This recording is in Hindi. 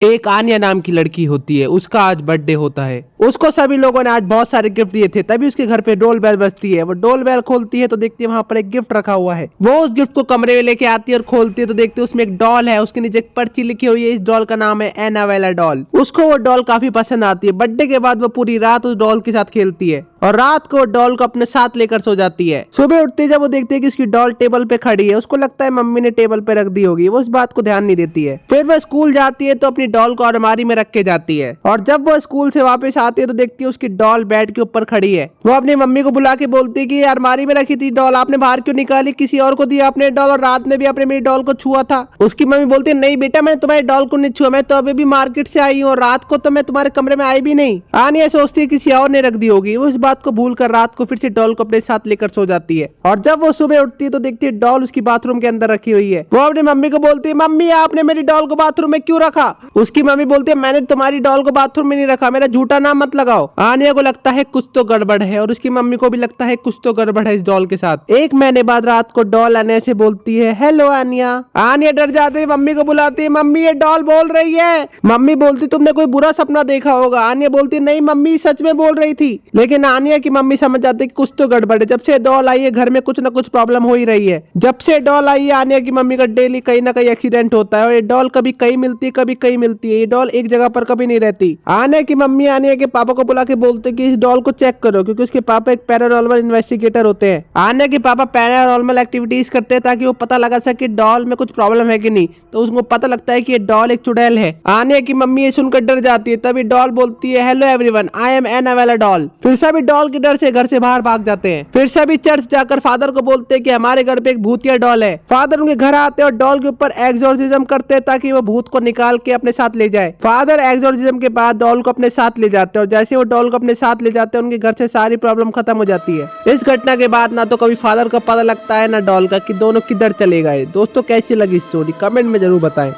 एक आन्या नाम की लड़की होती है, उसका आज बर्थडे होता है। उसको सभी लोगों ने आज बहुत सारे गिफ्ट दिए थे, तभी उसके घर पे डोल बेल बजती है। वो डोल बेल खोलती है तो देखती है वहां पर एक गिफ्ट रखा हुआ है। वो उस गिफ्ट को कमरे में लेके आती है और खोलती है तो देखती है उसमें एक डॉल है। उसके नीचे एक पर्ची लिखी हुई है, इस डॉल का नाम है एनावेला डॉल। उसको वो डॉल काफी पसंद आती है। बर्थडे के बाद वो पूरी रात उस डॉल के साथ खेलती है और रात को डॉल को अपने साथ लेकर सो जाती है। सुबह उठते जब वो देखती है कि उसकी डॉल टेबल पे खड़ी है, उसको लगता है मम्मी ने टेबल पे रख दी होगी। वो इस बात को ध्यान नहीं देती है। फिर वह स्कूल जाती है तो अपनी डॉल को अलमारी में रख के जाती है और जब वो स्कूल से वापस आती है तो देखती है उसकी डॉल बेड के ऊपर खड़ी है। वो अपनी मम्मी को बुला के बोलती है कि अलमारी में रखी थी डॉल आपने बाहर क्यों निकाली, किसी और को दिया आपने डॉल, और रात में भी आपने मेरी डॉल को छुआ था। उसकी मम्मी बोलती है नहीं बेटा, मैंने तुम्हारी डॉल को नहीं छुआ, मैं तो अभी भी मार्केट से आई हूँ और रात को तो मैं तुम्हारे कमरे में आई भी नहीं। आनिया सोचती है किसी और ने रख दी होगी। वो इस बात को भूल कर रात को फिर से डॉल को अपने साथ लेकर सो जाती है और जब वो सुबह उठती है तो देखती है डॉल उसकी बाथरूम के अंदर रखी हुई है। वो अपनी मम्मी को बोलती है मम्मी आपने मेरी डॉल को बाथरूम में क्यों रखा। उसकी मम्मी बोलती है मैंने तुम्हारी डॉल को बाथरूम में नहीं रखा, मेरा झूठा नाम मत लगाओ। आनिया को लगता है कुछ तो गड़बड़ है और उसकी मम्मी को भी लगता है कुछ तो गड़बड़ है इस डॉल के साथ। एक महीने बाद रात को डॉल आनिया से बोलती है हेलो आनिया। आनिया डर जाती है, मम्मी को बुलाती है, मम्मी ये डॉल बोल रही है। मम्मी बोलती तुमने कोई बुरा सपना देखा होगा। आनिया बोलती नहीं मम्मी सच में बोल रही थी। लेकिन आनिया की मम्मी समझ जाती है कुछ तो गड़बड़ है। जब से डॉल आई है घर में कुछ ना कुछ प्रॉब्लम हो ही रही है। जब से डॉल आई है आनिया की मम्मी का डेली कहीं ना कहीं एक्सीडेंट होता है और ये डॉल कभी कहीं मिलती है कभी कहीं मिलती है। ये डॉल एक जगह पर कभी नहीं रहती। आनिया की मम्मी आनिया के पापा को बुला के बोलते कि इस डॉल को चेक करो, क्योंकि उसके पापा एक पैरानॉर्मल इन्वेस्टिगेटर होते हैं। आनिया के पापा पैरानॉर्मल एक्टिविटीज करते हैं ताकि वो पता लगा सके डॉल में कुछ प्रॉब्लम है कि नहीं। तो उसको पता लगता है कि ये डॉल एक चुड़ैल है। आनिया की मम्मी ये सुनकर डर जाती है। तभी डॉल बोलती है hello everyone, I am Annabella doll. फिर सभी डॉल के डर से घर से बाहर भाग जाते हैं। फिर सभी चर्च जाकर फादर को बोलते हैं कि हमारे घर पे एक भूतिया डॉल है। फादर उनके घर आते हैं और डॉल के ऊपर एक्सोर्सिज्म करते हैं ताकि वो भूत को निकाल के अपने साथ ले जाए। फादर एक्सोर्सिज्म के बाद डॉल को अपने साथ ले जाते हैं और जैसे वो डॉल को अपने साथ ले जाते हैं उनके घर से सारी प्रॉब्लम खत्म हो जाती है। इस घटना के बाद ना तो कभी फादर का पता लगता है ना डॉल का कि दोनों किधर चले गए। दोस्तों कैसी लगी स्टोरी कमेंट में जरूर बताएं।